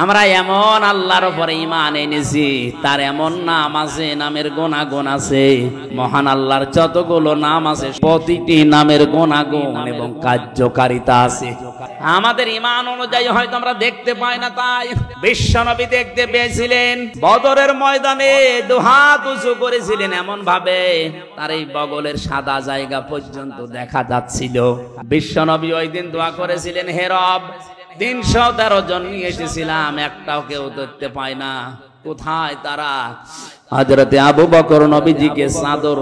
আমরা এমন আল্লাহর উপরে ঈমান এনেছি, তার এমন নাম আছে, নামের গুণাগুণ আছে। মহান আল্লাহর যতগুলো নাম আছে প্রতিটি নামের গুণাগুণ এবং কার্যকারিতা আছে। আমাদের ঈমান অনুযায়ী হয়তো আমরা দেখতে পাই না, তাই বিশ্বনবী দেখতে পেয়েছিলেন। বদরের ময়দানে দুহাত উঁচু করেছিলেন এমন ভাবে তার এই বগলের সাদা জায়গা পর্যন্ত দেখা যাচ্ছিল। বিশ্বনবী ওই দিন দোয়া করেছিলেন, হে রব, 313 জন নিয়ে এসেছিলাম, একটাও কেউ দেখতে পায় না, কোথায় তারা? হযরতে আবু বকর নবীজিকে চাদর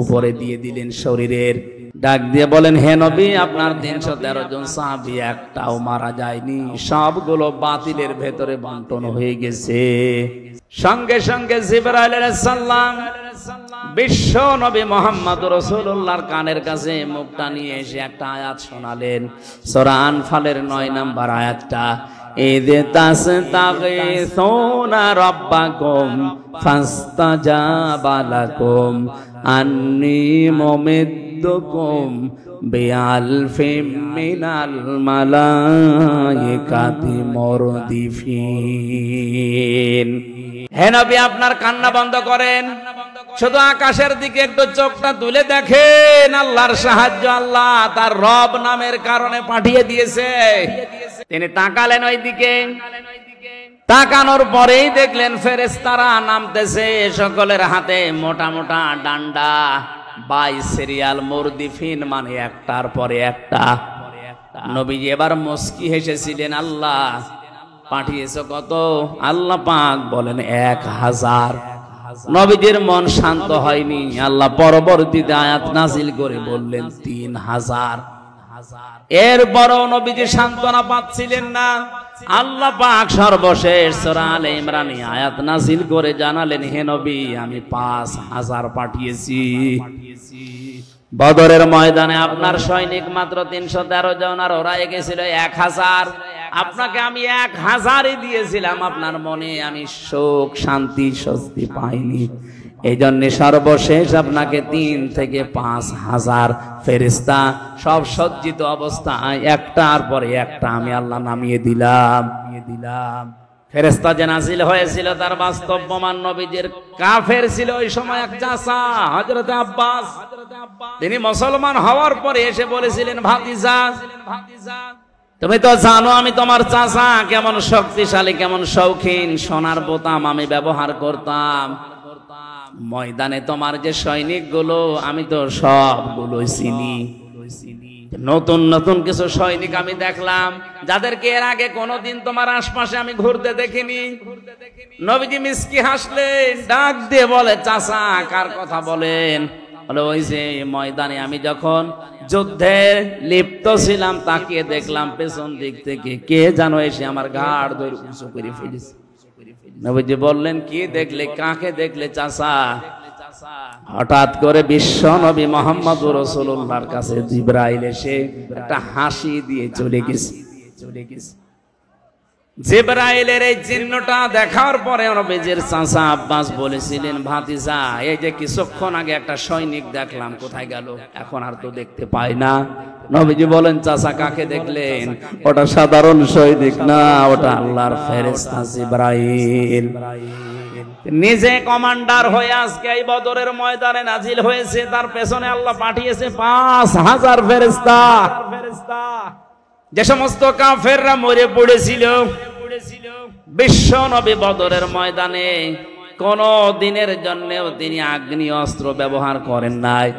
উপরে দিয়ে দিলেন শরীরের, ডাক দিয়ে বলেন, হে নবী, আপনার 313 জন সাহাবী একটাও মারা যায়নি, সবগুলো বাতিলের ভেতরে বন্টন হয়ে গেছে। সঙ্গে সঙ্গে জিবরাইল আলাইহিস সালাম বিশ্ব নবী মুহাম্মদুর রাসূলুল্লাহর কানের কাছে মুখটা নিয়ে এসে একটা আয়াত শোনালেন, সূরা আনফালের 9 নম্বর আয়াতটা, ইযে তাসতাগীসুনা রাব্বাকুম ফাস্তাজাবা লাকুম আন্নী মুমিদ্দুকুম বিআলফিম মিনাল মালায়েকাতি মুরদিফিন। হে নবী, আপনার কান্না বন্ধ করেন, শুধু আকাশের দিকে একটু চোখটা তুলে দেখেন, আল্লাহর সাহায্য আল্লাহ তার রব নামের কারণে পাঠিয়ে দিয়েছে। তিনি তাকালেন ওই দিকে, তাকানোর পরেই দেখলেন ফেরেশতারা নামতেছে, সকলের হাতে মোটা মোটা ডান্ডা, বাই সিরিয়াল মুরদিফিন, মানে একটার পরে একটা। নবীজি এবার মুস্কি হেসেছিলেন, আল্লাহ পাঠিয়েছো কত? আল্লাহ পাক বলেন 1000। নবীজির মন শান্ত হয়নি, আল্লাহ পরবর্তীতে আয়াত নাজিল করে বললেন 3000। এরপরও নবীজি সান্ত্বনা পাচ্ছিলেন না। আল্লাহ পাক সর্বশেষ সূরা আলে ইমরানে আয়াত নাজিল করে জানালেন, হে নবী, আমি 5000 পাঠিয়েছি। বদরের ময়দানে আপনার সৈনিক মাত্র 313 জন, আর ওরা গেছিল 1000। আপনাকে আমি 1000ই দিয়েছিলাম, আপনার মনে আমি সুখ শান্তি স্বস্তি পাইনি, এই জন্য সর্বশেষ আপনাকে 3 থেকে 5000 ফেরেশতা সব সজ্জিত অবস্থায় একটার পরে একটা আমি আল্লাহ নামিয়ে দিলাম। ফেরেশতা যে নাজিল হয়েছিল তার বাস্তব প্রমাণ নবীজির কাফের ছিল ওই সময় এক চাচা, হযরত আব্বাস। তিনি মুসলমান হওয়ার পরে এসে বলেছিলেন, ভাতিজা, তুমি তো জানো আমি তোমার চাচা কেমন শক্তিশালী, কেমন শৌখিন, সোনার বোতাম আমি ব্যবহার করতাম। ময়দানে তোমার যে সৈনিকগুলো আমি তো সবগুলোই চিনি। নতুন নতুন কিছু সৈনিক আমি দেখলাম, যাদেরকে এর আগে কোনোদিন তোমার আশপাশে আমি ঘুরতে দেখিনি। নবীজি মিসকি হাসলেন, ডাক দিয়ে বলে, চাচা কার কথা বলেন? বলে, ওই যে ময়দানে আমি যখন যুদ্ধে লিপ্ত ছিলাম, তাকিয়ে দেখলাম পেছন দিক থেকে কে যেন এসে আমার ঘাড় ধরে উঁচু করে ফেলেছে। নবীজি বললেন, কি দেখলে? কাকে দেখলে চাচা? হঠাৎ করে বিশ্ব নবী মুহাম্মদুর রাসূলুল্লাহর কাছে জিবরাইল এসে একটা হাসি দিয়ে চলে গেছে। জিবরাইলের এই চিহ্নটা দেখার পরে নবীজির চাচা আব্বাস বলেছিলেন, ভাতিজা, এই যে কিছুক্ষণ আগে একটা সৈনিক দেখলাম, কোথায় গেল? এখন আর তো দেখতে পাই না। নবীজি বলেন, চাচা কাকে দেখলেন? ওটা সাধারণ সৈনিক না, ওটা আল্লাহর ফেরেশতা জিবরাইল। নিজে কমান্ডার হয়ে আজকে এই বদরের ময়দানে নাজিল হয়েছে, তার পেছনে আল্লাহ পাঠিয়েছে 5000 ফেরেশতা। যে সমস্ত কাফেররা মরে পড়েছিল, বিশ্ব নবী বদরের ময়দানে কোন দিনের জন্যও তিনি আগ্নি অস্ত্র ব্যবহার করেন নাই।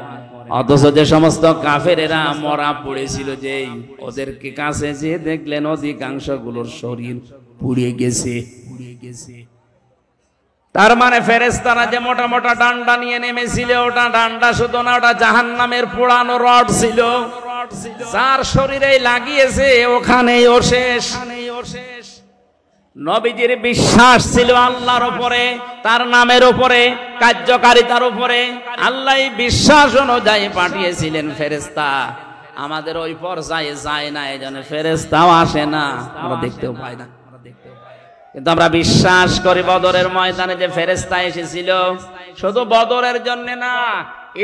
অথচ যে সমস্ত কাফেরেরা মরা পড়েছিল, যে ওদেরকে কাছে যে দেখলেন অধিকাংশ গুলোর শরীর পুড়ে গেছে। তার মানে ফেরেশতারা যে মোটা মোটা ডান্ডা নিয়ে নেমেছিল, ওটা ডান্ডা শুধু না, ওটা জাহান্নামের পোড়ানো রড ছিল। যার শরীরে লাগিয়েছে ওখানেই ও শেষ। নবীজির বিশ্বাস ছিল আল্লাহর উপরে, তার নামের উপরে, কার্যকারিতার উপরে। আল্লাহ বিশ্বাস অনুযায়ী পাঠিয়েছিলেন ফেরেশতা। আমাদের ওই পর্যায়ে যায় না, এই জন্য ফেরেশতাও আসে না, আমরা দেখতেও পাই না। কিন্তু আমরা বিশ্বাস করি বদরের ময়দানে যে ফেরেশতা এসেছিল, শুধু বদরের জন্য না,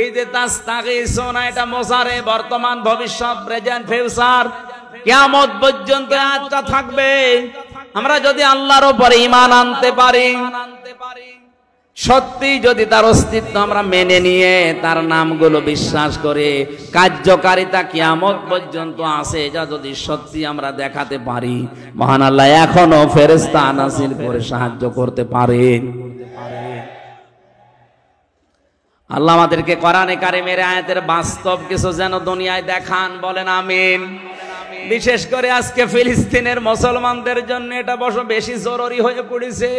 এই যে তাস্তাগীসুনা, এটা মোজারে, বর্তমান, ভবিষ্যৎ, প্রেজেন্ট, ফিউচার, কিয়ামত পর্যন্ত আয়াতটা থাকবে। আমরা যদি আল্লাহর উপরে ঈমান আনতে পারি, সত্যি যদি তার অস্তিত্ব আমরা মেনে নিয়ে তার নামগুলো বিশ্বাস করে কার্যকারিতা কিয়ামত পর্যন্ত আছে, যা যদি সত্যি আমরা দেখাতে পারি, মহান আল্লাহ এখনো ফেরেশতা নাযিল করে সাহায্য করতে পারেন। আল্লাহ আমাদেরকে কোরআনে কারিমের আয়াতের বাস্তব কিছু যেন দুনিয়ায় দেখান, বলেন আমিন। বিশেষ করে আজকে ফিলিস্তিনের মুসলমানদের জন্য এটা বড় বেশি জরুরি হয়ে পড়েছে।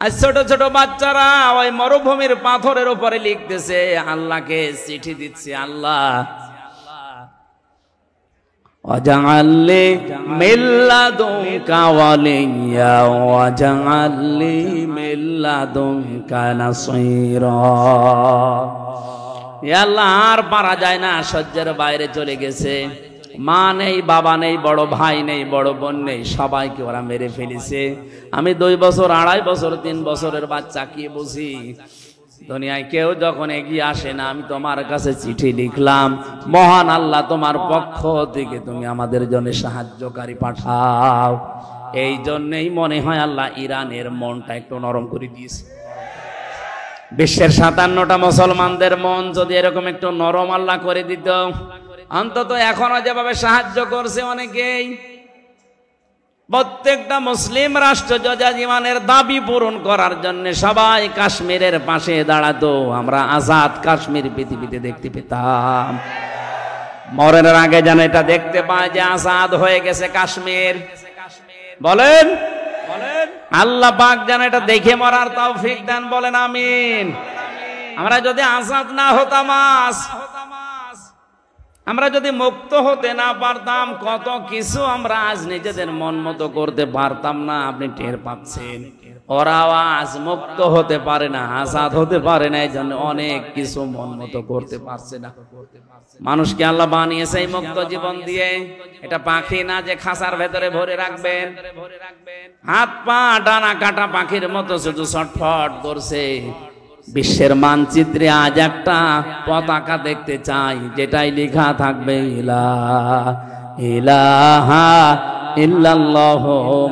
আজ ছোট ছোট বাচ্চারা ওই মরুভূমির পাথরের উপরে লিখতেছে, আল্লাহকে চিঠি দিচ্ছে, আল্লাহ ওয়াজআলনি মিন লাদুনকা ওয়ালিয়্যা ওয়াজআলনি মিন লাদুনকা নাসীরা। ইয়া আল্লাহ, আর পারা যায় না, সহ্যের বাইরে চলে গেছে। মা নেই, বাবা নেই, বড় ভাই নেই, বড় বোন নেই, সবাইকে ওরা মেরে ফেলেছে। আমি 2 বছর, 2.5 বছর, 3 বছরের বাচ্চা কি বুঝি? দুনিয়ায় কেউ যখন এগিয়ে আসে না, আমি তোমার কাছে চিঠি লিখলাম, মহান আল্লাহ তোমার পক্ষ থেকে তুমি আমাদের জন্য সাহায্যকারী পাঠাও। এই জন্যই মনে হয় আল্লাহ ইরানের মনটা একটু নরম করে দিয়েছে। বিশ্বের 57টা মুসলমানদের মন যদি এরকম একটু নরম আল্লাহ করে দিত, অন্তত এখনো যেভাবে সাহায্য করছে অনেকেই, প্রত্যেকটা মুসলিম রাষ্ট্র যজাজিমানের দাবি পূরণ করার জন্য সবাই কাশ্মীরের পাশে দাঁড়াতো, আমরা আজাদ কাশ্মীর পৃথিবীতে দেখতে পেতাম। মরণের আগে যেন এটা দেখতে পায় যে আজাদ হয়ে গেছে কাশ্মীর। বলেন বলেন, আল্লাহ পাক যেন এটা দেখে মরার তৌফিক দেন, বলেন আমিন। আমরা যদি আজাদ না হতাম, আমরা যদি মুক্ত হতে না পারতাম, কত কিছু আমরা আজ নিজেদের মন মতো করতে পারতাম না। আপনি টের পাচ্ছেন, ওরাও আজ মুক্ত হতে পারে না, আজাদ হতে পারে না, এই জন্য অনেক কিছু মন মতো করতে পারছে না। মানুষকে আল্লাহ বানিয়েছে এই মুক্ত জীবন দিয়ে। এটা পাখি না যে খাঁচার ভেতরে ভরে রাখবেন, হাত পা ডানা কাটা পাখির মতো শুধু ছটফট করছে। বিশ্বের মানচিত্রে আজ একটা পতাকা দেখতে চাই, যেটাই লেখা থাকবে ইলাহা ইল্লাল্লাহ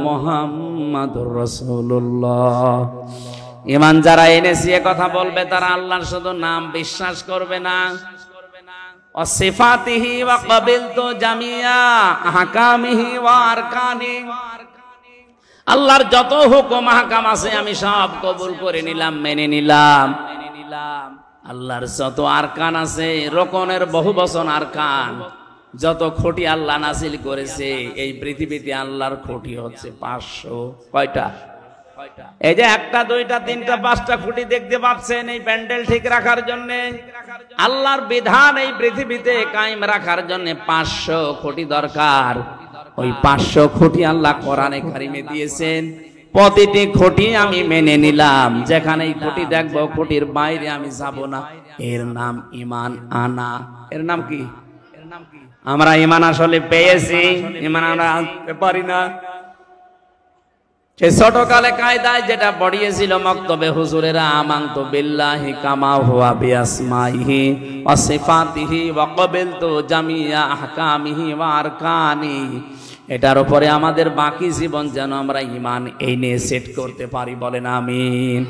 মুহাম্মাদুর রাসূলুল্লাহ। ঈমান যারা এনেছে কথা বলবে, তারা আল্লাহর শুধু নাম বিশ্বাস করবে না, সিফাতিহি ওয়া ক্বাবিলতু জামিয়া আহকামিহি ওয়া আরকানি, আল্লাহর যত হুকুম আহকাম আছে আমি সব কবুল করে নিলাম, মেনে নিলাম। আল্লাহর যত আরকান আছে, রোকনের বহু বচন আরকান, যত খুঁটি আল্লাহ নাযিল করেছে এই পৃথিবীতে, আল্লাহর খুঁটি হচ্ছে 500। কয়টা? এই যে 1টা 2টা 3টা 5টা খুঁটি দেখতে পাচ্ছেন, এই প্যান্ডেল ঠিক রাখার জন্য, আল্লাহর বিধান এই পৃথিবীতে কায়েম রাখার জন্য 500 খুঁটি দরকার। ওই 500 খুঁটি আল্লাহ কোরআনে কারিমে দিয়েছেন। প্রতিটি খুঁটি আমি মেনে নিলাম, যেখানে এই খুঁটি দেখবো খুঁটির বাইরে আমি যাব না। এর নাম ঈমান আনা। এর নাম কি? আমরা ঈমান আসলে পেয়েছি, ঈমান আমরা আনতে পারি না। সেই ছোটকালে কায়দায় যেটা পড়িয়েছিল মক্তবে হুজুরেরা, আমানতু বিল্লাহি কামা হুয়া বিআসমাইহি ওয়া সিফাতিহি ওয়া ক্বাবিলতু জামিয়া আহকামিহি ওয়া আরকানি, এটার উপরে আমাদের বাকি জীবন যেন আমরা ঈমান এই নিয়ে সেট করতে পারি, বলেন আমিন।